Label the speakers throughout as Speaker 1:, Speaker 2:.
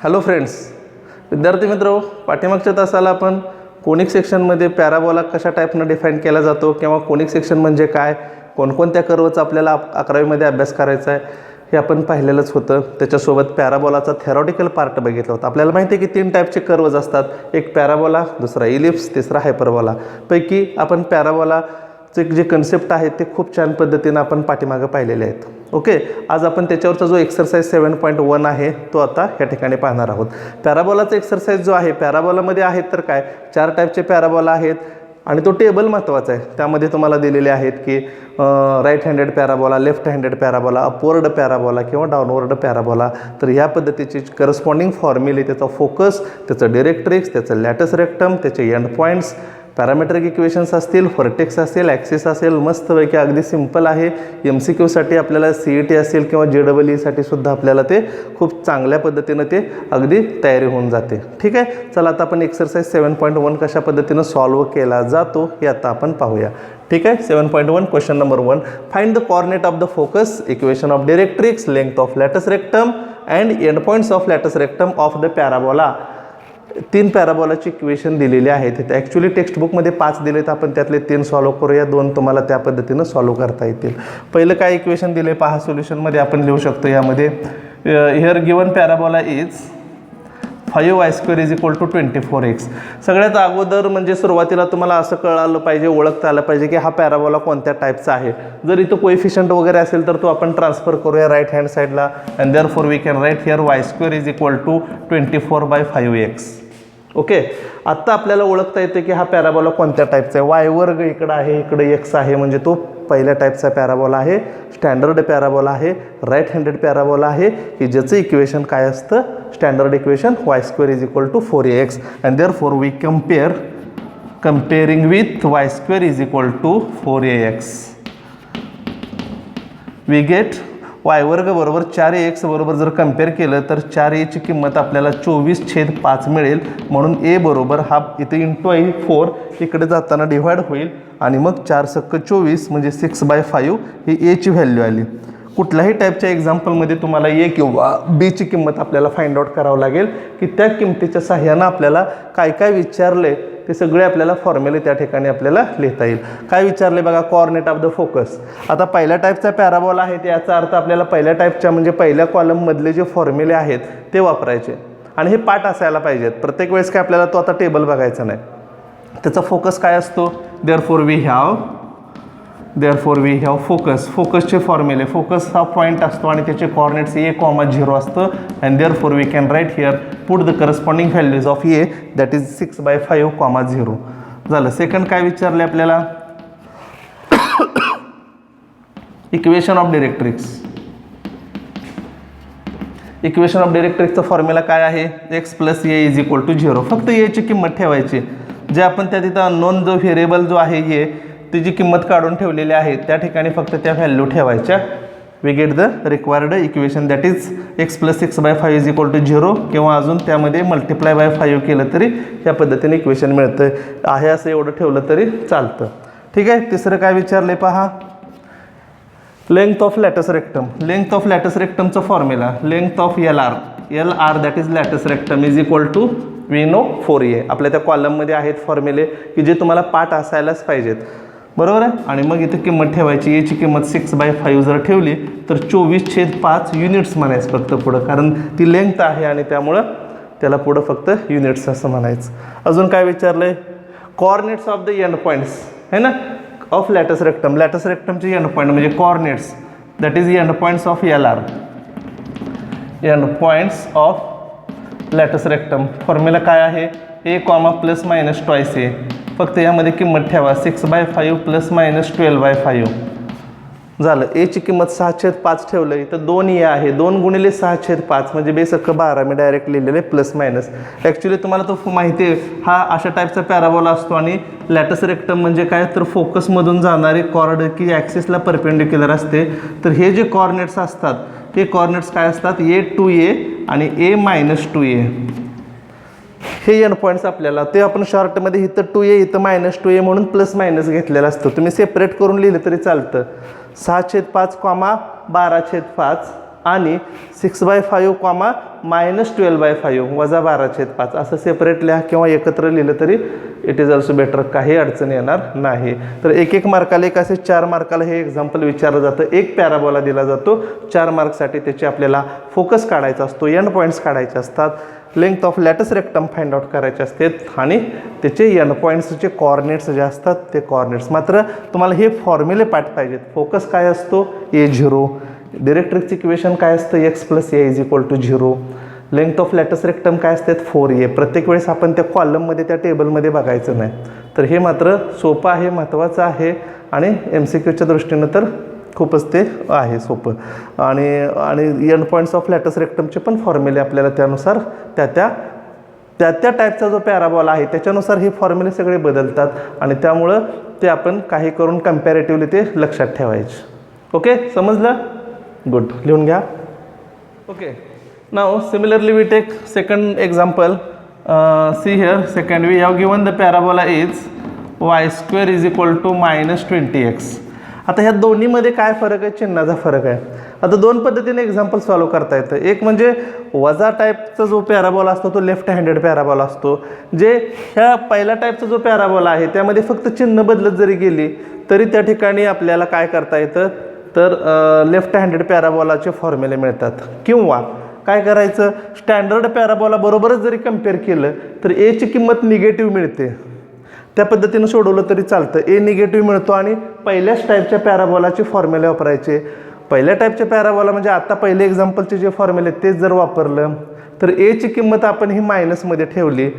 Speaker 1: Hello friends, विद्यार्थी मित्र, पाठीमागच्या तासाला आपण कोनिक सेक्शनमध्ये पॅराबोला कशा टाईपनं डिफाईन केला जातो किंवा कोनिक सेक्शन म्हणजे काय, कोणकोणत्या कर्वचा आपल्याला 11वीमध्ये अभ्यास करायचा आहे हे आपण पाहिलेलंच होतं. त्याच्यासोबत पॅराबोलाचा थेरॉटिकल पार्ट बघितला होता. आपल्याला माहिती आहे की 3 टाईपचे कर्व्ज असतात, एक पॅराबोला, दुसरा इलिप्स, तिसरा हायपरबोला. पैकी आपण पॅराबोलाचे जे कन्सेप्ट आहेत ते खूप छान पद्धतीनं आपण पाठीमागं पाहिलेले आहेत. ओके, आज आपण त्याच्यावरचा जो एक्सरसाइज 7.1 आहे तो आता या ठिकाणी पाहणार आहोत. पॅराबोलाचा एक्सरसाइज जो आहे, पॅराबोलामध्ये आहेत तर काय 4 टाईपचे पॅराबोला आहेत आणि तो टेबल महत्त्वाचा आहे. त्यामध्ये तुम्हाला दिलेले आहेत की right handed parabola, left handed parabola, upward parabola किंवा डाऊनवर्ड पॅराबोला. तर ह्या पद्धतीची करस्पॉन्डिंग फॉर्म्युले, त्याचा फोकस, त्याचं डिरेक्ट्रिक्स, त्याचं लॅटस रेक्टम, त्याचे एंड पॉईंट्स, पॅरामेट्रिक इक्वेशन्स असतील, व्हर्टेक्स असेल, ॲक्सिस असेल, मस्तपैकी अगदी सिंपल आहे. MCQसाठी आपल्याला CET असेल किंवा JEEसाठी सुद्धा आपल्याला ते खूप चांगल्या पद्धतीनं ते अगदी तयारी होऊन जाते. ठीक आहे, चला आता आपण एक्सरसाइज 7.1 कशा पद्धतीनं सॉल्व केला जातो हे आता आपण पाहूया. ठीक आहे, 7.1 question number 1, find the coordinate of the focus, equation of directrix, length of latus rectum and end points of latus rectum of the parabola. 3 पॅराबोलाची इक्वेशन दिलेली आहेत. इथे ॲक्च्युली टेक्स्टबुकमध्ये 5 दिलेत, आपण त्यातले 3 सॉल्व करूया, 2 तुम्हाला त्या पद्धतीनं सॉल्व करता येतील. पहिलं काय इक्वेशन दिले पहा, सोल्युशनमध्ये आपण लिहू शकतो. यामध्ये here given parabola is 5y² = 24x. सगळ्यात अगोदर म्हणजे सुरुवातीला तुम्हाला असं कळालं पाहिजे, ओळखता आलं पाहिजे की हा पॅराबोला कोणत्या टाईपचा आहे. जर इथं कोएफिशियंट वगैरे असेल तर तो आपण ट्रान्सफर करूया राईट हँड साईडला. And therefore we can write here y² = 24/5x. Okay, आत्ता आपल्याला ओळखता येते की हा पॅराबोला कोणत्या टाईपचा आहे. y² इकडं आहे, इकडे x आहे, म्हणजे तो पहिल्या टाईपचा पॅराबोला आहे, स्टँडर्ड पॅराबोला आहे, राईट हँडेड पॅराबोला आहे की ज्याचं इक्वेशन काय असतं, standard equation y² = 4ax. And therefore we comparing with y² = 4ax. We get y² बरोबर 4ax बरोबर जर कम्पेअर केलं तर 4a ची किंमत आपल्याला 24/5 मिळेल. म्हणून a बरोबर हा इथे इंटू 4 इकडे जाताना डिव्हाइड होईल आणि मग 4×24 म्हणजे 6/5 ही a ची व्हॅल्यू आली. कुठल्याही टाईपच्या एक्झाम्पलमध्ये तुम्हाला a किंवा b ची किंमत आपल्याला फाइंड आउट करावं लागेल की त्या किमतीच्या सहाय्यानं आपल्याला काय काय विचारले ते सगळे आपल्याला फॉर्म्युले त्या ठिकाणी आपल्याला लिहिता येईल. काय विचारले बघा, कोऑर्डिनेट ऑफ द फोकस. आता पहिल्या टाईपचा पॅराबोला आहे, याचा अर्थ आपल्याला पहिल्या टाईपच्या म्हणजे पहिल्या कॉलममधले जे फॉर्म्युले आहेत ते वापरायचे आणि हे पाठ असायला पाहिजेत. प्रत्येक वेळेस काय आपल्याला तो आता टेबल बघायचा नाही. त्याचा फोकस काय असतो, देअरफॉर वी हॅव फोकसचे फॉर्म्युले. फोकस हा पॉईंट असतो आणि त्याचे कोऑर्डिनेट्स a,0 असतं. And therefore we can write here put the corresponding values of a, that is 6/5, 0 झालं. सेकंड काय विचारले आपल्याला, equation of directrix. Equation of डिरेक्ट्रिक्सचा फॉर्म्युला काय आहे, x + a = 0. फक्त a ची किंमत ठेवायची. जे आपण त्या तिथं अननोन जो व्हेरिएबल जो आहे a, त्याची किंमत काढून ठेवलेली आहे त्या ठिकाणी फक्त त्या व्हॅल्यू ठेवायच्या. We get the required equation, that is x + 6/5 = 0 किंवा अजून त्यामध्ये मल्टिप्लाय बाय 5 केलं तरी या पद्धतीने इक्वेशन मिळतं. आहे असं एवढं ठेवलं तरी चालतं. ठीक आहे, तिसरं काय विचारले पहा, length of latus rectum. Length of latus रेक्टमचा formula, length of LR that is latus rectum = we know 4a. आपल्या त्या कॉलममध्ये आहेत फॉर्म्युले की जे तुम्हाला पाठ असायलाच पाहिजेत, बरोबर आहे. आणि मग इथं किंमत ठेवायची, a ची किंमत 6/5 जर ठेवली तर 24/5 युनिट्स म्हणायचं फक्त पुढं, कारण ती लेंथ आहे आणि त्यामुळं त्याला पुढं फक्त युनिट्स असं म्हणायचं. अजून काय विचारलंय, coordinates of the end points है ना, ऑफ लॅटस रेक्टम. लॅटस रेक्टमचे एंड पॉईंट म्हणजे coordinates, that is end points of LR, end points of latus rectum. Formula काय आहे, a, ±2a. फक्त यामध्ये किंमत ठेवा 6/5 ± 12/5 झालं. a ची किंमत 6/5 ठेवलं, इथं 2a आहे, 2 × 6/5 म्हणजे बेस 12. मी डायरेक्ट लिहिलेले प्लस मायनस. ॲक्च्युली तुम्हाला तो माहिती आहे, हा अशा टाईपचा पॅराबोला असतो आणि लॅटस रेक्टम म्हणजे काय तर फोकसमधून जाणारे कॉर्ड की ॲक्सिसला परपेंडिक्युलर असते. तर हे जे कॉर्डिनेट्स असतात हे कॉर्डिनेट्स काय असतात, a to a आणि a - 2a. हे एंड पॉईंट्स आपल्याला ते आपण शॉर्टमध्ये इथं 2a इथं -2a म्हणून प्लस मायनस घेतलेलं असतं. तुम्ही सेपरेट करून लिहिलं तरी चालतं. 6/5, 12/5 आणि 6/5 कॉमा -12/5 वजा 12/5 असं सेपरेट लिहा किंवा एकत्र लिहिलं तरी इट इज ऑल्सो बेटर, काही अडचण येणार नाही. तर 1-1 मार्काला एक असे 4 मार्काला हे एक्झाम्पल विचारलं जातं. एक पॅराबोला दिला जातो 4 मार्कसाठी, त्याचे आपल्याला फोकस काढायचा असतो, एंड पॉईंट्स काढायचे असतात, length of latus rectum find out करायचे असतात आणि त्याचे एंड पॉईंट्सचे कॉर्डिनेट्स जे असतात ते कॉर्डिनेट्स. मात्र तुम्हाला हे फॉर्म्युले पाठ पाहिजेत. फोकस काय असतो A0, डिरेक्ट्रिक्स इक्वेशन काय असतं x + a = 0, length of latus rectum काय असतात 4a. प्रत्येक वेळेस आपण त्या कॉलममध्ये त्या टेबलमध्ये बघायचं नाही. तर हे मात्र सोपं आहे, महत्त्वाचं आहे आणि MCQच्या दृष्टीनं तर खूपच ते आहे सोपं. आणि एंड पॉईंट्स ऑफ लॅटस रेक्टमचे पण फॉर्म्युले आपल्याला त्यानुसार त्या टाईपचा जो पॅराबॉला आहे त्याच्यानुसार हे फॉर्म्युले सगळे बदलतात आणि त्यामुळं ते आपण काही करून कम्पॅरेटिव्हली ते लक्षात ठेवायचे. ओके, समजलं? गुड, लिहून घ्या. Okay, now similarly we take second example. See here, second we have given the parabola is y² = -20x. आता ह्या दोन्हीमध्ये काय फरक आहे? चिन्हाचा फरक आहे. आता दोन पद्धतीने एक्झाम्पल सॉल्व करता येतं. एक म्हणजे वजा टाईपचा जो पॅराबोला असतो तो लेफ्ट हँडेड पॅराबोला असतो. जे ह्या पहिल्या टाईपचा जो पॅराबोला आहे त्यामध्ये फक्त चिन्ह बदलत जरी गेली तरी त्या ठिकाणी आपल्याला काय करता येतं, तर लेफ्ट हँडेड पॅराबोलाचे फॉर्म्युले मिळतात. किंवा काय करायचं, स्टँडर्ड पॅराबोला बरोबरच जरी कम्पेअर केलं तर एची किंमत निगेटिव्ह मिळते, त्या पद्धतीनं सोडवलं तरी चालतं. ए निगेटिव्ह मिळतो आणि पहिल्याच टाईपच्या पॅराबोलाचे फॉर्म्युले वापरायचे. पहिल्या टाईपच्या पॅराबोला म्हणजे आता पहिले एक्झाम्पलचे जे फॉर्म्युले तेच जर वापरलं तर एची किंमत आपण ही मायनसमध्ये ठेवली,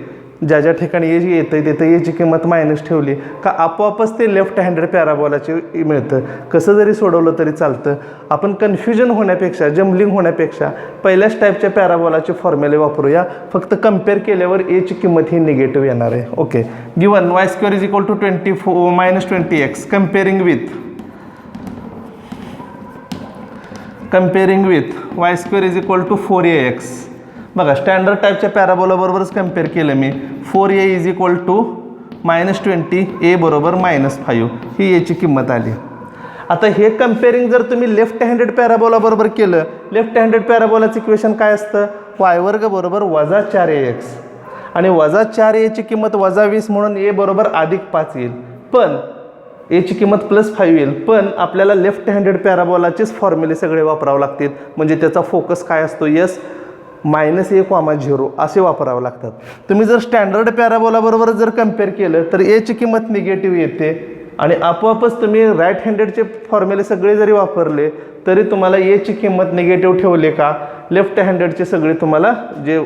Speaker 1: ज्या ज्या ठिकाणी ए येतं तिथं एची किंमत मायनस ठेवली का आपोआपच ते लेफ्ट हँडेड पॅराबोलाचे मिळतं. कसं जरी सोडवलं तरी चालतं. आपण कन्फ्युजन होण्यापेक्षा, जम्बलिंग होण्यापेक्षा पहिल्याच टाईपच्या पॅराबोलाचे फॉर्म्युले वापरूया. फक्त कम्पेअर केल्यावर एची किंमत ही निगेटिव्ह येणार आहे. Okay, given y² = -20x comparing with y² = 4ax. बघा, स्टँडर्ड टाईपच्या पॅराबोला बरोबरच कम्पेअर केलं मी. 4a = -20, a बरोबर -5 ही याची किंमत आली. आता हे कम्पेअरिंग जर तुम्ही लेफ्ट हँडेड पॅराबोला बरोबर केलं, लेफ्ट हँडेड पॅराबोलाचं इक्वेशन काय असतं, y² बरोबर -4ax आणि -4a ची किंमत -20 म्हणून a बरोबर +5 येईल. पण एची किंमत +5 येईल. पण आपल्याला लेफ्ट हँडेड पॅराबोलाचेच फॉर्म्युले सगळे वापरावं लागतील. म्हणजे त्याचा फोकस काय असतो, यस -a,0 असे वापरावे लागतात. तुम्ही जर स्टँडर्ड पॅराबोला बरोबर जर कम्पेअर केलं तर एची किंमत निगेटिव्ह येते आणि आपोआपच तुम्ही राईट हँडेडचे फॉर्म्युले सगळे जरी वापरले तरी तुम्हाला एची किंमत निगेटिव्ह ठेवले का लेफ्ट हँडेडचे सगळे तुम्हाला जे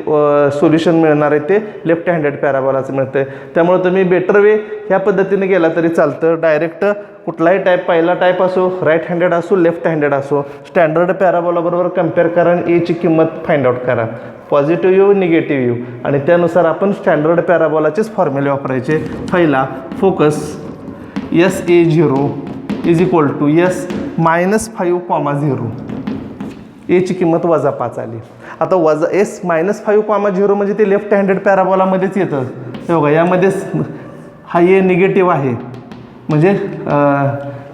Speaker 1: सोल्युशन मिळणार आहे ते लेफ्ट हँडेड पॅराबोलाचं मिळतं आहे. त्यामुळे तुम्ही बेटर वे ह्या पद्धतीने गेला तरी चालतं. डायरेक्ट कुठलाही टाईप, पहिला टाईप असो, राईट हँडेड असो, लेफ्ट हँडेड असो, स्टँडर्ड पॅराबोला बरोबर कम्पेअर करा आणि एची किंमत फाइंड आउट करा. पॉझिटिव्ह येऊ, निगेटिव्ह येऊ आणि त्यानुसार आपण स्टँडर्ड पॅराबोलाचेच फॉर्म्युले वापरायचे. पहिला फोकस SA0 = S -5,0. एची किंमत -5 आली. आता S -5,0 म्हणजे ते लेफ्ट हँडेड पॅराबोलामध्येच येतं. हे बघा, यामध्येच हा ए निगेटिव्ह आहे म्हणजे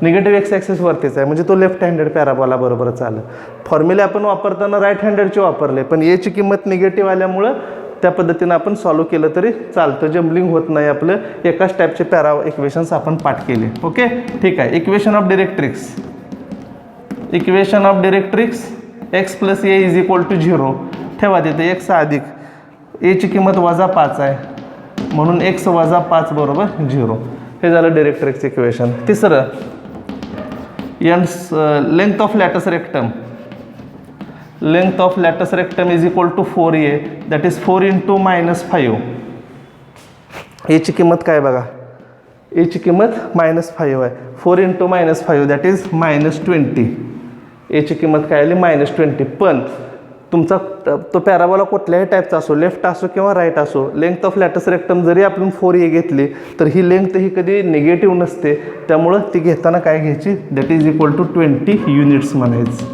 Speaker 1: निगेटिव्ह एक्स ॲक्सिसवरतीच आहे म्हणजे तो लेफ्ट हँडेड पॅराबोला बरोबरच आलं. फॉर्म्युले आपण वापरताना राईट हँडेडचे वापरले पण एची किंमत निगेटिव्ह आल्यामुळं त्या पद्धतीनं आपण सॉल्व केलं तरी चालतं. जम्बलिंग होत नाही आपलं. एकाच टाईपचे इक्वेशन्स आपण पाठ केले. ओके, ठीक आहे. Equation of directrix x + a = 0 ठेवा. तिथे x अधिक एची किंमत -5 आहे म्हणून x - 5 बरोबर 0. हे झालं डिरेक्ट्रिक्स इक्वेशन. तिसरं, length of latus rectum = 4a, that is 4 × -5. एची किंमत काय बघा, एची किंमत -5 आहे. 4 × -5 दॅट इज -20. एची किंमत काय आली -20. पण तुमचा तो पॅराबोला कुठल्याही टाईपचा असो, लेफ्ट असो किंवा राईट असो, लेंथ ऑफ लॅटस रेक्टम जरी आपण 4a घेतली तर ही लेंथ ही कधी निगेटिव्ह नसते. त्यामुळं ती घेताना काय घ्यायची, दॅट इज = 20 युनिट्स म्हणायचं.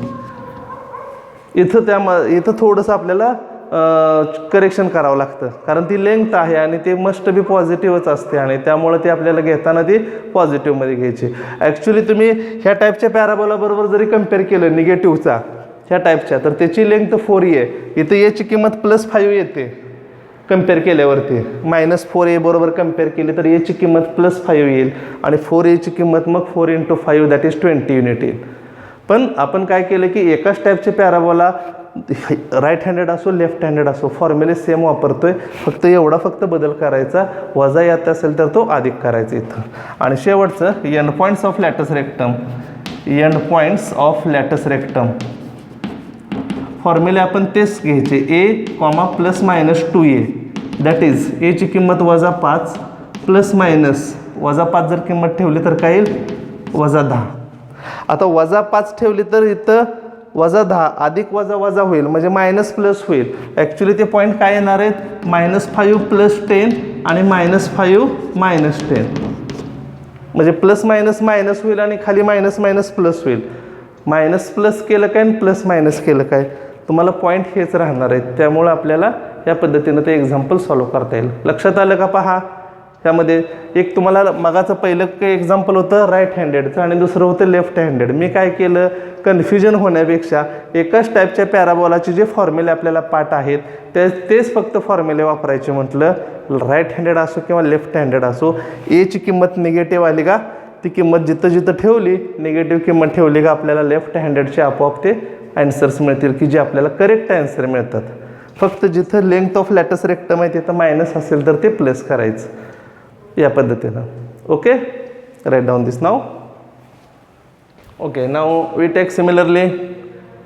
Speaker 1: इथं थोडंसं आपल्याला करेक्शन करावं लागतं कारण ती लेंथ आहे आणि ते मस्ट बी पॉझिटिव्हच असते आणि त्यामुळे ते आपल्याला घेताना ती पॉझिटिव्हमध्ये घ्यायची. ॲक्च्युली तुम्ही ह्या टाईपच्या पॅराबोला बरोबर जरी कम्पेअर केलं निगेटिव्हचा ह्या टाईपच्या, तर त्याची लेंथ 4e आहे. इथं एची किंमत +5 येते कम्पेअर केल्यावरती. -4a बरोबर कम्पेअर केली तर एची किंमत +5 येईल आणि 4aची किंमत मग 4 × 5 दॅट इज 20 युनिट येईल. पण आपण काय केलं की एकाच टाईपचे पॅराबोला राईट हँडेड असो लेफ्ट हँडेड असो फॉर्म्युले सेम वापरतोय, फक्त एवढा बदल करायचा, वजा यात असेल तर तो अधिक करायचा इथं. आणि शेवटचं end points of latus rectum. End points of latus rectum फॉर्म्युले आपण तेच घ्यायचे, a, ±2a दॅट इज एची किंमत -5 ±-5 जर किंमत ठेवली तर काय येईल -10. आता -5 ठेवली तर इथं -10 अधिक वजा होईल म्हणजे मायनस होईल. ॲक्च्युली ते पॉईंट काय येणार आहेत -5 + 10 आणि -5 - 10 म्हणजे +- होईल आणि खाली ++ होईल. मायनस केलं काय आणि +- केलं काय, तुम्हाला पॉईंट हेच राहणार आहेत. त्यामुळे आपल्याला या पद्धतीनं ते एक्झाम्पल सॉल्व्ह करता येईल. लक्षात आलं का पहा. त्यामध्ये एक तुम्हाला मगाचं पहिलं काही एक्झाम्पल होतं राईट हँडेडचं आणि दुसरं होतं लेफ्ट हँडेड. मी काय केलं, कन्फ्युजन होण्यापेक्षा एकाच टाईपच्या पॅराबोलाचे जे फॉर्म्युले आपल्याला पाठ आहेत तेच फक्त फॉर्म्युले वापरायचे म्हटलं. राईट हँडेड असो किंवा लेफ्ट हँडेड असो, एची किंमत निगेटिव्ह आली का ती किंमत जिथं ठेवली निगेटिव्ह किंमत ठेवली का आपल्याला लेफ्ट हँडेडचे आपोआप ते ॲन्सर्स मिळतील की जे आपल्याला करेक्ट ॲन्सर मिळतात. फक्त जिथं लेंथ ऑफ लॅटस रेक्टम आहे तिथं मायनस असेल तर ते प्लस करायचं या पद्धतीनं. Okay, right down this now. Okay, now we take similarly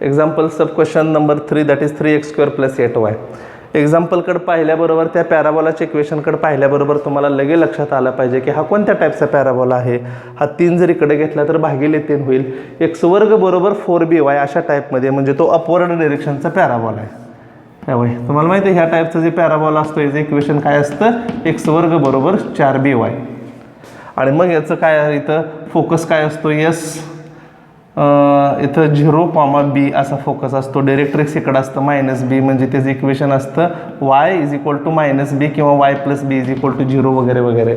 Speaker 1: example sub question number 3 that is 3x² + 8y. एक्झाम्पलकडे पाहिल्याबरोबर त्या पॅराबोलाच्या इक्वेशनकडे पाहिल्याबरोबर तुम्हाला लगे लक्षात आलं पाहिजे की हा कोणत्या टाईपचा पॅराबोला आहे. हा 3 जर इकडे घेतला तर -3 होईल. x² = 4by अशा टाईपमध्ये, म्हणजे तो अपवर्ड डायरेक्शनचा पॅराबोला आहे. त्यामुळे तुम्हाला माहिती आहे ह्या टाईपचं जे पॅराबोला असतो याचं इक्वेशन काय असतं, x² = 4by. आणि मग याचं काय आहे इथं फोकस काय असतो, इथं 0, b असा फोकस असतो. डायरेक्ट्रिक्स इकडं असतं -b, म्हणजे त्याचं इक्वेशन असतं y = -b किंवा y + b = 0 वगैरे वगैरे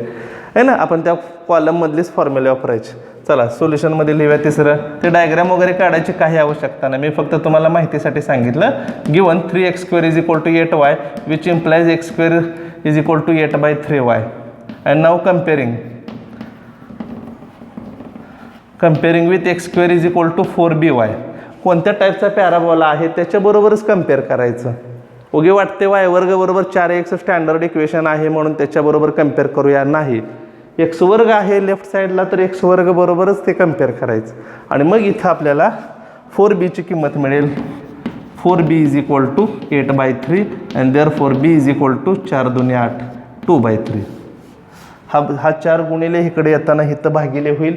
Speaker 1: आहे ना. आपण त्या कॉलममधलीच फॉर्म्युले वापरायचे. चला सोल्युशनमध्ये लिहूया. तिसरं, ते डायग्राम वगैरे काढायची काही आवश्यकता नाही, मी फक्त तुम्हाला माहितीसाठी सांगितलं. Given 3x² = 8y which implies x² = 8/3y. And now comparing with x² = 4by. कोणत्या टाईपचा पॅराबोला आहे त्याच्याबरोबरच कम्पेअर करायचं. उगे वाटते y² = 4x स्टँडर्ड इक्वेशन आहे म्हणून त्याच्याबरोबर कम्पेअर करूया, नाही. x² आहे लेफ्ट साईडला तर x² बरोबरच ते कम्पेअर करायचं. आणि मग इथं आपल्याला 4bची किंमत मिळेल. 4b = 8/3 and therefore b = 4 × 8 2/3. हा 4 गुणिले इकडे येताना इथं भागिले होईल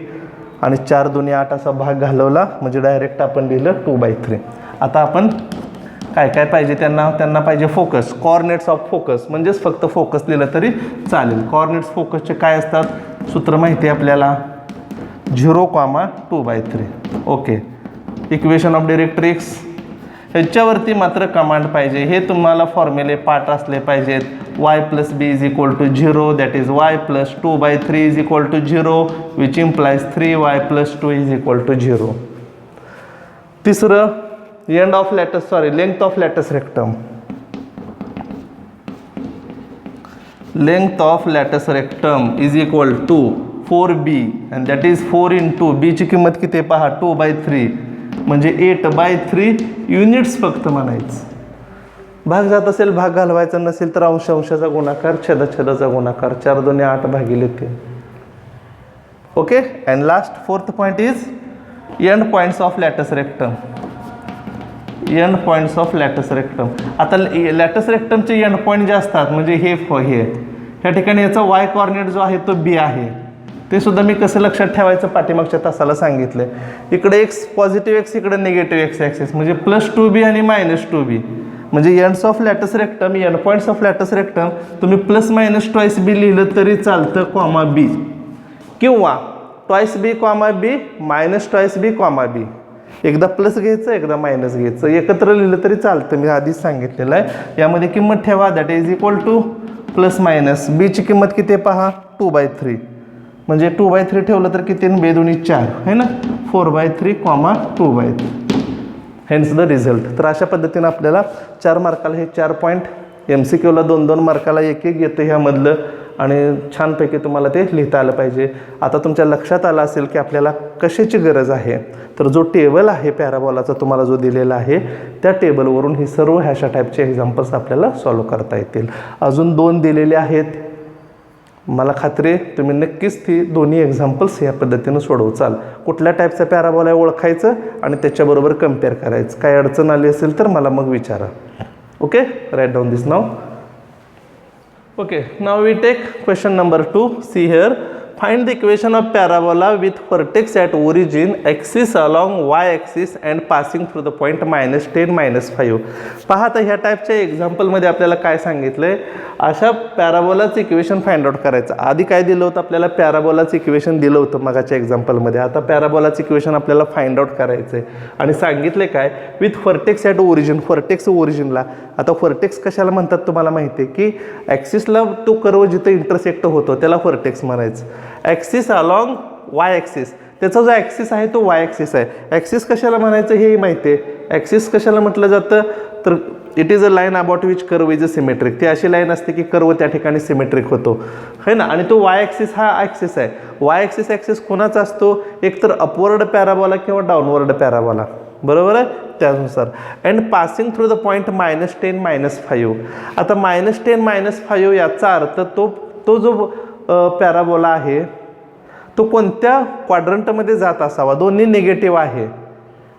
Speaker 1: आणि 4 × 2 = 8 असा भाग घालवला म्हणजे डायरेक्ट आपण लिहिलं 2/3. आता आपण काय पाहिजे त्यांना पाहिजे फोकस, कॉर्डिनेट्स ऑफ फोकस, म्हणजेच फक्त फोकस लिहिलं तरी चालेल. कॉर्डिनेट्स फोकसचे काय असतात सूत्र माहिती आहे आपल्याला, 0, 2/3. ओके, इक्वेशन ऑफ डायरेक्ट्रिक्स ह्याच्यावरती मात्र कमांड पाहिजे. हे तुम्हाला फॉर्म्युले पाठ असले पाहिजेत. y + b = 0 that is y + 2/3 = 0 which implies 3y + 2 = 0. तिसरं, length of latus rectum. Length of latus rectum is equal to 4b and that is 4 × b ची किंमत किती आहे पहा 2/3 म्हणजे 8/3 युनिट्स फक्त म्हणायचं. भाग जात असेल भाग घालवायचा नसेल तर अंशाचा गुणाकार छेदाचा गुणाकार 4 × 2 = 8 भागिले 3. Okay, and last 4th point is end points of latus rectum. End points of latus rectum. आता लॅटस रेक्टमचे एंड पॉईंट जे असतात म्हणजे हे ह्या ठिकाणी याचा y कॉर्डिनेट जो आहे तो b आहे. ते सुद्धा मी कसं लक्षात ठेवायचं पाठीमागच्या तासाला सांगितलं. इकडे x पॉझिटिव्ह x इकडे निगेटिव्ह x ॲक्सिस म्हणजे +2b आणि -2b म्हणजे ends of latus rectum, end points of latus rectum तुम्ही +- b लिहिलं तरी चालतं, b किंवा (2b, b -2b, b). एकदा प्लस घ्यायचं एकदा मायनस घ्यायचं, एकत्र लिहिलं तरी चालतं, मी आधीच सांगितलेलं आहे. यामध्ये किंमत ठेवा दॅट इज इक्वल टू +- बीची किंमत किती आहे पहा 2/3 म्हणजे 2/3 ठेवलं तर किती 2 × 4 आहे ना 4/3, 2/3. Hence the result. तर अशा पद्धतीनं आपल्याला 4 मार्काला हे 4 पॉईंट, MCQला 2-2 मार्काला 1-1 येतं ह्यामधलं, आणि छानपैकी तुम्हाला ते लिहिता आलं पाहिजे. आता तुमच्या लक्षात आलं असेल की आपल्याला कशाची गरज आहे. तर जो टेबल आहे पॅराबोलाचा तुम्हाला जो दिलेला आहे त्या टेबलवरून ही सर्व ह्याशा टाईपचे एक्झाम्पल्स आपल्याला सॉल्व करता येतील. अजून 2 दिलेले आहेत. मला खात्री आहे तुम्ही नक्कीच ती दोन्ही एक्झाम्पल्स या पद्धतीनं सोडवचाल. कुठल्या टाईपचा पॅराबोला ओळखायचं आणि त्याच्याबरोबर कम्पेअर करायचं. काय अडचण आली असेल तर मला मग विचारा. Okay, right down this now. Okay, now we take question number 2. See here, find the equation of parabola with vertex at origin, axis along y-axis and passing through the point -10, -5. पहा आता ह्या टाईपच्या एक्झाम्पलमध्ये आपल्याला काय सांगितलं आहे, अशा पॅराबोलाचं इक्वेशन फाइंड आउट करायचं. आधी काय दिलं होतं आपल्याला, पॅराबोलाचं इक्वेशन दिलं होतं मगाच्या एक्झाम्पलमध्ये. आता पॅराबोलाचं इक्वेशन आपल्याला फाइंड आउट करायचं आहे आणि सांगितलं काय, with vertex at origin, vertex ओरिजिनला. आता वर्टेक्स कशाला म्हणतात तुम्हाला माहिती आहे की ॲक्सिसला तो कर्व जिथं इंटरसेक्ट होतो त्याला वर्टेक्स म्हणायचं. ॲक्सिस अलॉंग वाय ॲक्सिस, त्याचा जो ॲक्सिस आहे तो वाय ॲक्सिस आहे. ॲक्सिस कशाला म्हणायचं हेही माहिती आहे. ॲक्सिस कशाला म्हटलं जातं, तर it is a line about which curve is a symmetric. ती अशी लाईन असते की कर्व त्या ठिकाणी सिमेट्रिक होतो, है ना. आणि तो वाय ॲक्सिस हा ॲक्सिस आहे. वाय ॲक्सिस ॲक्सिस कोणाचा असतो, एकतर अपवर्ड पॅराबोला किंवा डाऊनवर्ड पॅराबोला, बरोबर आहे, त्यानुसार. And passing through the point -10, -5. आता -10, -5 याचा अर्थ तो जो पॅराबोला आहे तो कोणत्या क्वाड्रंटमध्ये जात असावा. दोन्ही निगेटिव्ह आहे.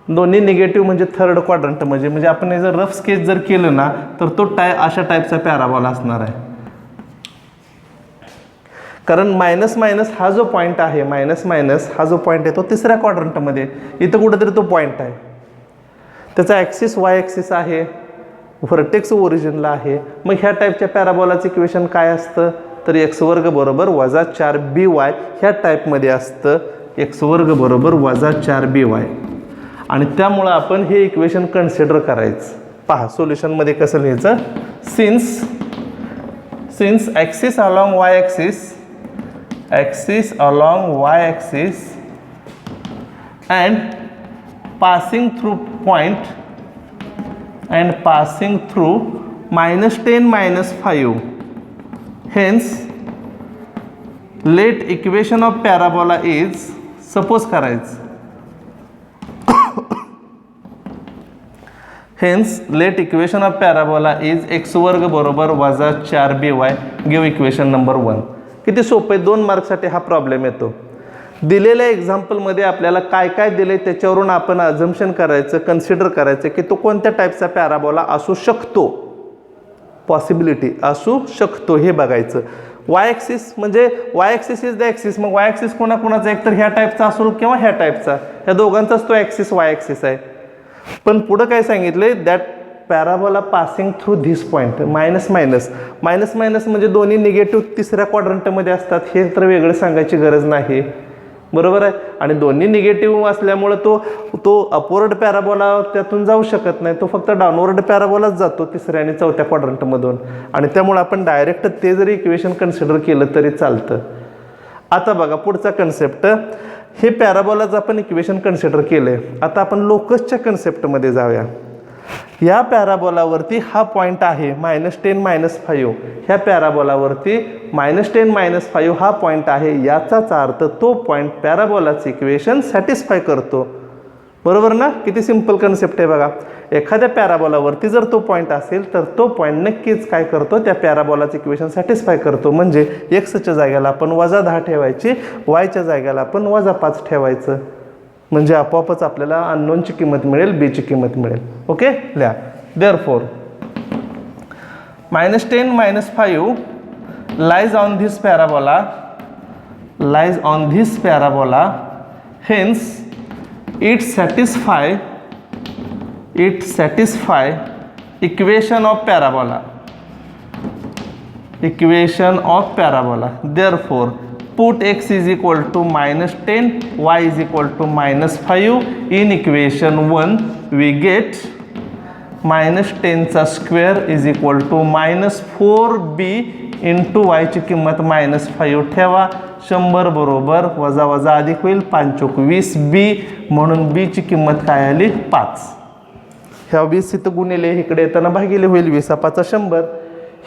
Speaker 1: दोन्ही निगेटिव्ह म्हणजे थर्ड क्वाड्रंटमध्ये. म्हणजे आपण हे जर रफ स्केच जर केलं ना तर तो अशा टाईपचा पॅराबोला असणार आहे. कारण मायनस हा जो पॉईंट आहे, मायनस हा जो पॉईंट आहे तो तिसऱ्या क्वाड्रंटमध्ये, इथं कुठेतरी तो पॉईंट आहे. त्याचा ॲक्सिस वाय ॲक्सिस आहे, व्हर्टेक्स ओरिजिनला आहे. मग ह्या टाईपच्या पॅराबोलाचं इक्वेशन काय असतं, तर x² बरोबर -4by ह्या टाईपमध्ये असतं. x² बरोबर -4by. आणि त्यामुळं आपण हे इक्वेशन कन्सिडर करायचं. पहा सोल्युशनमध्ये कसं लिहायचं, since axis along Y axis, axis along Y axis and passing through point and passing through -10, -5. Hence, let equation of parabola is, suppose करायचं. Hence, let equation of parabola is x² बरोबर -4by. Give equation number 1. किती सोपे, 2 मार्कसाठी हा problem येतो. दिलेल्या एक्झाम्पलमध्ये आपल्याला काय काय दिले त्याच्यावरून आपण अझम्पशन करायचं, कन्सिडर करायचं की तो कोणत्या टाईपचा पॅराबोला असू शकतो, पॉसिबिलिटी असू शकतो हे बघायचं. वाय ॲक्सिस म्हणजे Y axis is the axis. मग वाय ॲक्सिस कोणाकोणाचा, एकतर ह्या टाईपचा असो किंवा ह्या टाईपचा, ह्या दोघांचाच तो ॲक्सिस वाय ॲक्सिस आहे. पण पुढं काय सांगितले, that parabola passing through this point, minus म्हणजे दोन्ही निगेटिव्ह तिसऱ्या क्वाड्रंटमध्ये असतात. हे तर वेगळं सांगायची गरज नाही, बरोबर आहे. आणि दोन्ही निगेटिव्ह असल्यामुळं तो अपवर्ड पॅराबोला त्यातून जाऊ शकत नाही, तो फक्त डाऊनवर्ड पॅराबोलाच जातो तिसऱ्या आणि चौथ्या क्वाड्रंटमधून. आणि त्यामुळे आपण डायरेक्ट ते जरी इक्वेशन कन्सिडर केलं तरी चालतं. आता बघा पुढचा कन्सेप्ट, हे पॅराबोलाचं आपण इक्वेशन कन्सिडर केलं आहे. आता आपण लोकसच्या कन्सेप्टमध्ये जाऊया. या पॅराबोलावरती हा पॉईंट आहे -10, -5. ह्या पॅराबोलावरती -10, -5 हा पॉईंट आहे. याचाच अर्थ तो पॉईंट पॅराबोलाचं इक्वेशन सॅटिस्फाय करतो, बरोबर ना. किती सिंपल कन्सेप्ट आहे बघा. एखाद्या पॅराबोलावरती जर तो पॉईंट असेल तर तो पॉईंट नक्कीच काय करतो, त्या पॅराबोलाचं इक्वेशन सॅटिस्फाय करतो. म्हणजे एक्सच्या जागेला आपण -10 ठेवायची, वायच्या जागेला आपण -5 ठेवायचं. म्हणजे आपोआपच आपल्याला अननोनची किंमत मिळेल, बीची किंमत मिळेल. ओके, लिहा. Therefore -10, -5 lies on this parabola, hence it satisfy equation of parabola. Therefore put x is equal to -10, y is equal to -5 in equation 1. We get -10² is equal to -4b into वायची किंमत -5 ठेवा. 100 बरोबर वजा अधिक होईल, 5 × 20 बी. म्हणून बीची किंमत काय आली, 5. ह्या 20 इथं गुणिले इकडे येताना भागिले होईल 20 100.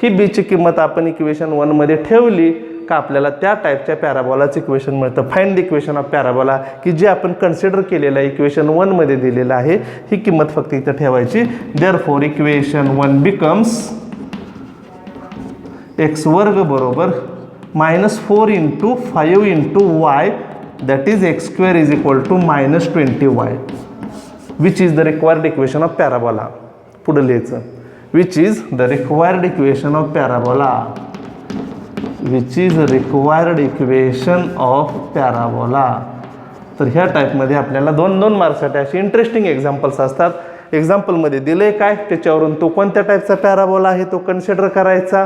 Speaker 1: ही बीची किंमत आपण इक्वेशन 1 मध्ये ठेवली का आपल्याला त्या टाईपच्या पॅराबोलाचं इक्वेशन मिळतं. Find the equation of parabola की जे आपण कन्सिडर केलेलं आहे इक्वेशन 1 मध्ये दिलेलं आहे. ही किंमत फक्त इथं ठेवायची. देअरफॉर इक्वेशन 1 बिकम्स x वर्ग बरोबर -4 × 5 × y that is x² is equal to -20y which is the required equation of parabola. पुढे लिहायचं which is the required equation of parabola, which is the required equation of parabola. तर ह्या टाईपमध्ये आपल्याला 2-2 मार्क्ससाठी असे interesting examples असतात. एक्झाम्पलमध्ये दिले काय त्याच्यावरून तो कोणत्या टाईपचा पॅराबोला आहे तो कन्सिडर करायचा.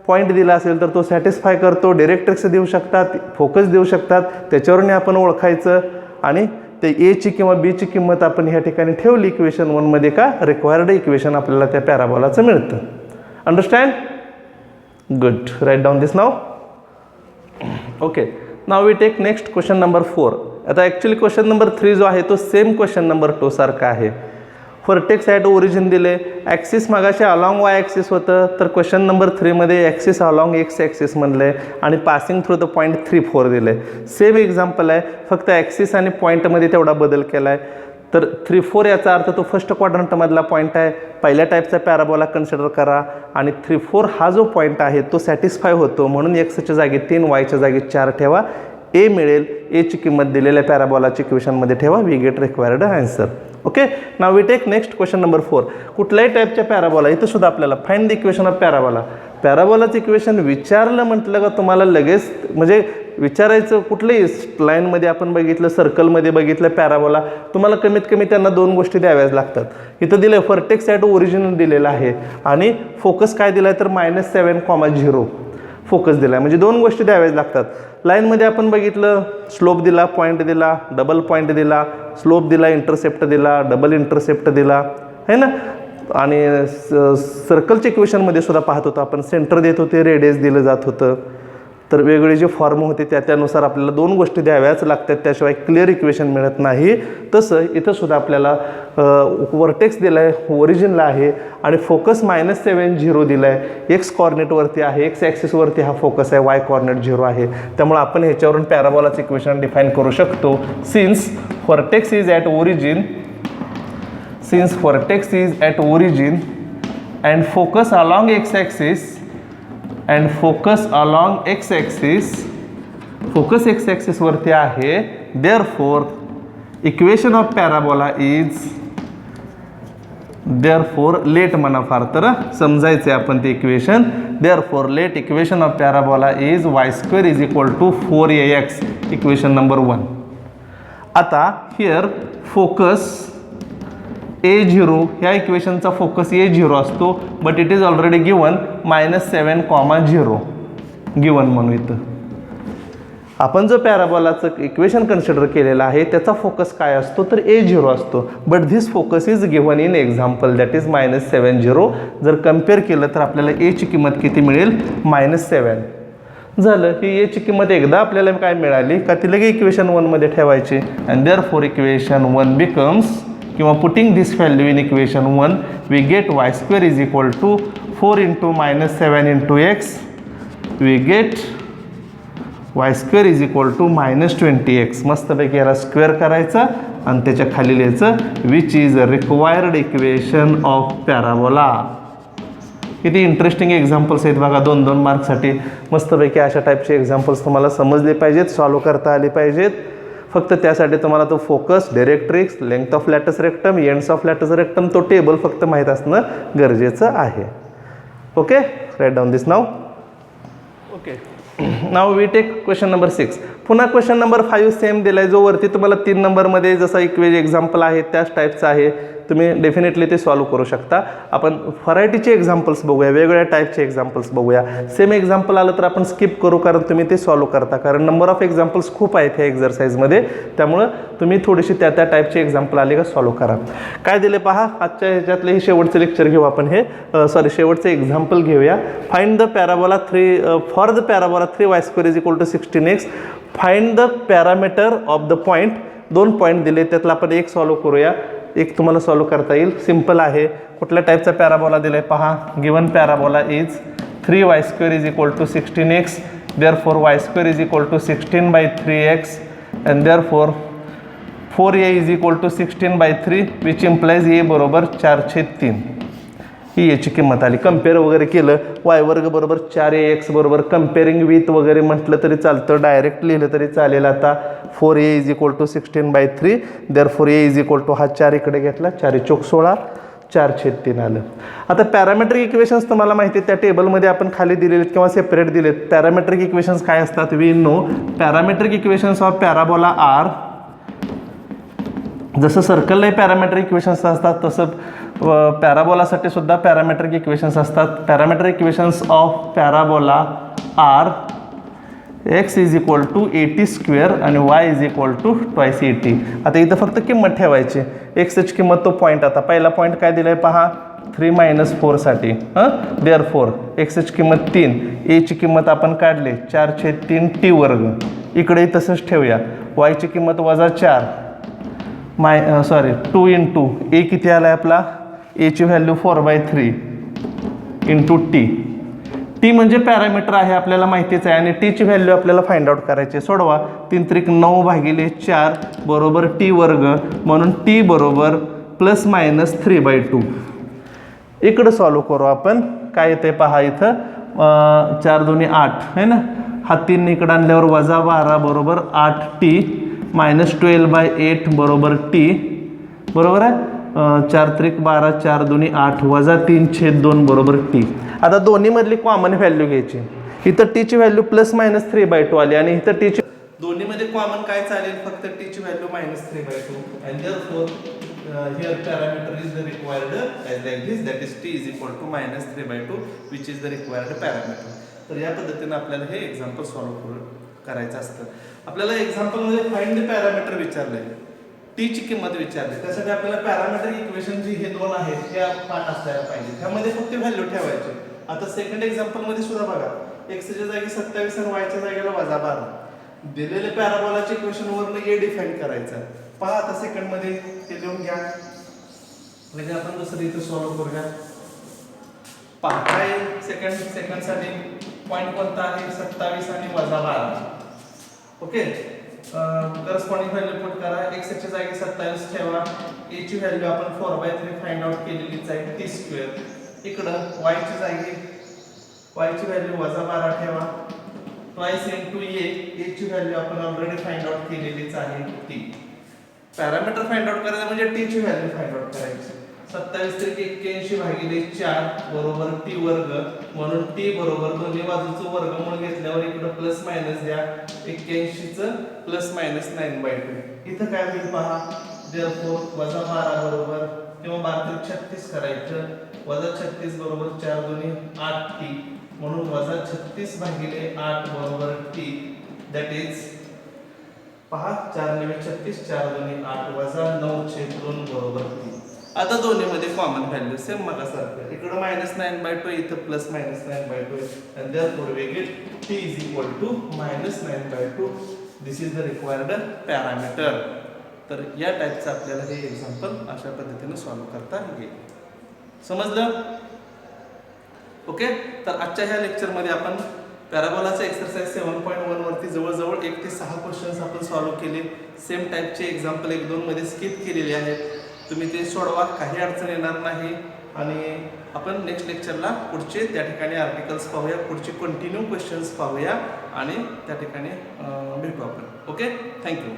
Speaker 1: पॉईंट दिला असेल तर तो सॅटिस्फाय करतो. डायरेक्ट्रिक्स देऊ शकतात, फोकस देऊ शकतात, त्याच्यावरून आपण ओळखायचं. आणि ते एची किंवा बीची किंमत आपण ह्या ठिकाणी ठेवली इक्वेशन 1 मध्ये का रिक्वायर्ड इक्वेशन आपल्याला त्या पॅराबोलाचं मिळतं. Understand? Good. Right down this now. Okay, now we take next question number 4. आता ॲक्च्युली क्वेश्चन नंबर 3 जो आहे तो सेम क्वेश्चन नंबर 2 सारखा आहे. व्हर्टेक्स ॲट ओरिजिन दिले. ॲक्सिस मागाशी अलॉंग वाय ॲक्सिस होतं तर क्वेश्चन नंबर 3 मध्ये ॲक्सिस अलॉंग एक्स ॲक्सिस म्हणलं आणि पासिंग थ्रू द पॉईंट 3 4 दिले. सेम एक्झाम्पल आहे, फक्त ॲक्सिस आणि पॉईंटमध्ये तेवढा बदल केला आहे. तर 3 4 याचा अर्थ तो फर्स्ट क्वाड्रंटमधला पॉईंट आहे. पहिल्या टाईपचा पॅराबोला कन्सिडर करा आणि 3 4 हा जो पॉईंट आहे तो सॅटिस्फाय होतो म्हणून एक्सच्या जागी 3 वायच्या जागी 4 ठेवा. ए मिळेल. एची किंमत दिलेल्या पॅराबोलाची इक्वेशनमध्ये ठेवा. We get required answer. Okay, now we take next question number 4. कुठल्याही टाईपच्या पॅराबोला इथं सुद्धा आपल्याला find the equation of parabola. पॅराबोलाचं इक्वेशन विचारलं म्हटलं का तुम्हाला लगेच म्हणजे विचारायचं कुठल्याही लाईनमध्ये आपण बघितलं, सर्कलमध्ये बघितलं पॅराबोला, तुम्हाला कमीत कमी त्यांना 2 गोष्टी द्याव्याच लागतात. इथं दिलं आहे व्हर्टेक्स ॲट ओरिजिन दिलेलं आहे आणि फोकस काय दिला आहे तर -7,0 फोकस दिला आहे. म्हणजे 2 गोष्टी द्याव्याच लागतात. लाईनमध्ये आपण बघितलं स्लोप दिला, पॉईंट दिला, डबल पॉईंट दिला, स्लोप दिला, इंटरसेप्ट दिला, डबल इंटरसेप्ट दिला आहे ना. आणि सर्कलच्या इक्वेशनमध्ये सुद्धा पाहत होतो आपण सेंटर देत होते, रेडियस दिलं जात होतं. तर वेगवेगळे जे फॉर्म होते त्यानुसार आपल्याला 2 गोष्टी द्याव्याच लागतात, त्याशिवाय क्लिअर इक्वेशन मिळत नाही. तसं इथं सुद्धा आपल्याला व्हर्टेक्स दिला आहे, ओरिजिनला आहे आणि फोकस -7,0 दिला आहे. एक्स कॉर्डिनेटवरती आहे, एक्स ॲक्सिसवरती हा फोकस आहे, वाय कॉर्डिनेट 0 आहे. त्यामुळे आपण ह्याच्यावरून पॅराबोलाचं इक्वेशन डिफाईन करू शकतो. Since vertex is at origin and focus along x-axis focus x-axis वरती आहे. therefore equation of parabola is let म्हणा फार तर समजायचं आपण ते equation. therefore let equation of parabola is y² is equal to 4ax. Equation number 1. आता here focus A0 ह्या इक्वेशनचा फोकस A0 असतो but it is already given -7,0 given म्हणून इथं आपण जो पॅराबोलाचं इक्वेशन कन्सिडर केलेलं आहे त्याचा फोकस काय असतो तर A0 असतो. But this focus is given in example that is -7,0. जर कम्पेअर केलं तर आपल्याला एची किंमत किती मिळेल -7 झालं. ही एची किंमत एकदा आपल्याला काय मिळाली का ती लगे इक्वेशन 1 मध्ये ठेवायची. अँड देअरफॉर इक्वेशन 1 बिकम्स किंवा putting this value in equation 1 we get y² is equal to 4 × -7 × x. We get y² is equal to -20x. मस्तपैकी याला स्क्वेअर करायचं आणि त्याच्या खाली लिहायचं which is a required equation of parabola. किती interesting examples आहेत बघा 2-2 मार्क्ससाठी. मस्तपैकी अशा टाईपचे एक्झाम्पल्स तुम्हाला समजले पाहिजेत, सॉल्व करता आले पाहिजेत. फक्त त्यासाठी तुम्हाला तो focus, directrix, length of latus rectum, ends of latus rectum तो टेबल फक्त माहीत असणं गरजेचं आहे. Okay, right down this now. Okay, now we take question number 6. पुन्हा क्वेश्चन नंबर 5 सेम दिला आहे, जो वरती तुम्हाला 3 नंबरमध्ये जसा एक्झाम्पल आहे त्याच टाईपचा आहे. तुम्ही डेफिनेटली ते सॉल्व करू शकता. आपण व्हरायटीचे एक्झाम्पल्स बघूया, वेगवेगळ्या टाईपचे एक्झाम्पल्स बघूया. सेम एक्झाम्पल आलं तर आपण स्किप करू कारण तुम्ही ते सॉल्व करता, कारण नंबर ऑफ एक्झाम्पल्स खूप आहेत ह्या एक्झरसाईजमध्ये. त्यामुळं तुम्ही थोडीशी त्या टाईपचे एक्झाम्पल आले का सॉल्व करा. काय दिले पहा, आजच्या ह्याच्यातले हे शेवटचं लेक्चर घेऊ आपण, हे शेवटचं एक्झाम्पल घेऊया. Find the parabola 3 for the parabola 3y² is equal to 16x. Find the parameter of the point. 2 point दिले त्यातला आपण एक सॉल्व करूया. एक तुम्हाला सॉल्व करता येईल. सिम्पल आहे. कुठल्या टाईपचा पॅराबोला दिला आहे पहा. Given parabola is 3y² is equal to 16x, therefore y² is equal to 16/3x and therefore 4a is equal to 16/3 which implies a बरोबर 4/3. ही याची किंमत आली. कम्पेअर वगैरे केलं y² बरोबर 4ax बरोबर कम्पेअरिंग विथ वगैरे म्हटलं तरी चालतं, डायरेक्ट लिहिलं तरी चालेल. आता 4a is equal to 16/3 therefore a is equal to हा 4 इकडे घेतला, 4 चौक 16, 4/3 आलं. आता पॅरामेट्रिक इक्वेशन्स तुम्हाला माहिती आहे, त्या टेबलमध्ये आपण खाली दिलेले किंवा सेपरेट दिलेत. पॅरामेट्रिक इक्वेशन्स काय असतात? We know parametric equations of parabola are, जसं सर्कलला पॅरामेट्रिक इक्वेशन्स असतात तसं पॅराबोलासाठी सुद्धा पॅरामेट्रिक इक्वेशन्स असतात. Parametric equations of parabola are x is equal to 80² आणि y इज इक्वल टू 2/80. आता इथं फक्त किंमत ठेवायची. एक्सची किंमत तो पॉईंट. आता पहिला पॉईंट काय दिला आहे पहा, 3 - 4 साठी. देअरफॉर एक्सची किंमत 3, एची किंमत आपण काढली 4/3 t². इकडे तसंच ठेवूया. वायची किंमत -4 2 इंटू ए किती आला आहे आपला, एची व्हॅल्यू 4/3 इंटू टी. टी म्हणजे पॅरामीटर आहे आपल्याला माहितीच आहे आणि टीची व्हॅल्यू आपल्याला फाइंड आउट करायची. सोडवा. 3 त्रिक 9/4 बरोबर t², म्हणून टी बरोबर ±3/2. इकडं सॉल्व करू आपण. काय येते पहा इथं, 4 2 8 आहे ना, हा 3 इकडं आणल्यावर -12 बरोबर 8t -12/8 बरोबर t. बरोबर आहे. 4 त्रिक 12, 4 2 8 -3/2 बरोबर t. आता दोन्हीमधली कॉमन व्हॅल्यू घ्यायची. इथं टीची व्हॅल्यू +-3/2 आली आणि इथं टीची, दोन्हीमध्ये कॉमन काय चालेल, फक्त टीची value -3/2 and therefore here parameter is the required as like this, that is t is equal to -3/2 which is the required parameter. तर या पद्धतीने आपल्याला हे एक्झाम्पल सॉल्व्ह करायचं असतं. आपल्याला एक्झाम्पलमध्ये फाइंड द पॅरामीटर विचारले, टीची किंमत विचारली. त्यासाठी आपल्याला पॅरामेट्रिक इक्वेशन जी हे दोन आहेत हे पाठ असायला पाहिजे. त्यामध्ये फक्त व्हॅल्यू ठेवायची. आता सेकंड एक्झाम्पलमध्ये सुद्धा बघा, एक्सच्या जागी 27 आणि वायच्या जागेला -12. दिलेले पॅराबोलाच्या इक्वेशनवरनं ए डिफाईन करायचं. पहा आता सेकंडमध्ये ते लिहून घ्या. म्हणजे आपण दुसरं इथं सॉल्व्ह करूया. पहा काय सेकंडसाठी पॉईंट कोणता आहे, 27 आणि -12. ओके. करस्पॉन्डिंग व्हॅल्यू पुट करा. एक्सच्या जागी 27 ठेवा, एची व्हॅल्यू आपण 4/3 फाइंड आउट केलेलीच आहे, t². इकडं वायची जागी वायची व्हॅल्यू -12 ठेवा, ट्वाइस इंटू एची व्हॅल्यू आपण ऑलरेडी फाइंड आउट केलेलीच आहे, t. पॅरामीटर फाइंड आउट करायचं म्हणजे टीची व्हॅल्यू फाइंड आउट करायची. 27 त्रिक 81/4 बरोबर t², म्हणून t बरोबर दोन्ही बाजूचं वर्गमूळ घेतल्यावर इकडं प्लस मायनस द्या, 81चं +-9/2. इथं काय होईल पहा, देअरफॉर -12 बरोबर किंवा 12 त्रिक 36 करायचं, -36 बरोबर 4 2 8t, म्हणून -36/8 बरोबर t. दॅट इज पहा 4 9 36, 4 2 8 -9/2 बरोबर t. आता दोन्हीमध्ये कॉमन व्हॅल्यू सेम मगासारखं, इकडं -9/2 इथं +-9/2 and therefore we get t is equal to -9/2. This is the required parameter. तर या टाईपचं आपल्याला हे एक्झाम्पल अशा पद्धतीने सॉल्व्ह करता येईल. समजलं? ओके. तर आजच्या ह्या लेक्चरमध्ये आपण पॅराबोलाचा एक्सरसाइज 7.1 वरती जवळजवळ 1 ते 6 क्वेश्चन्स आपण सॉल्व्ह केले. सेम टाईपचे एक्झाम्पल 1-2 मध्ये स्किप केलेले आहेत. तुम्ही ते सोडवा, काही अडचण येणार नाही. आणि आपण नेक्स्ट लेक्चरला पुढचे त्या ठिकाणी आर्टिकल्स पाहूया, पुढचे कंटिन्यू क्वेश्चन्स पाहूया आणि त्या ठिकाणी भेटू आपण. ओके. थँक्यू.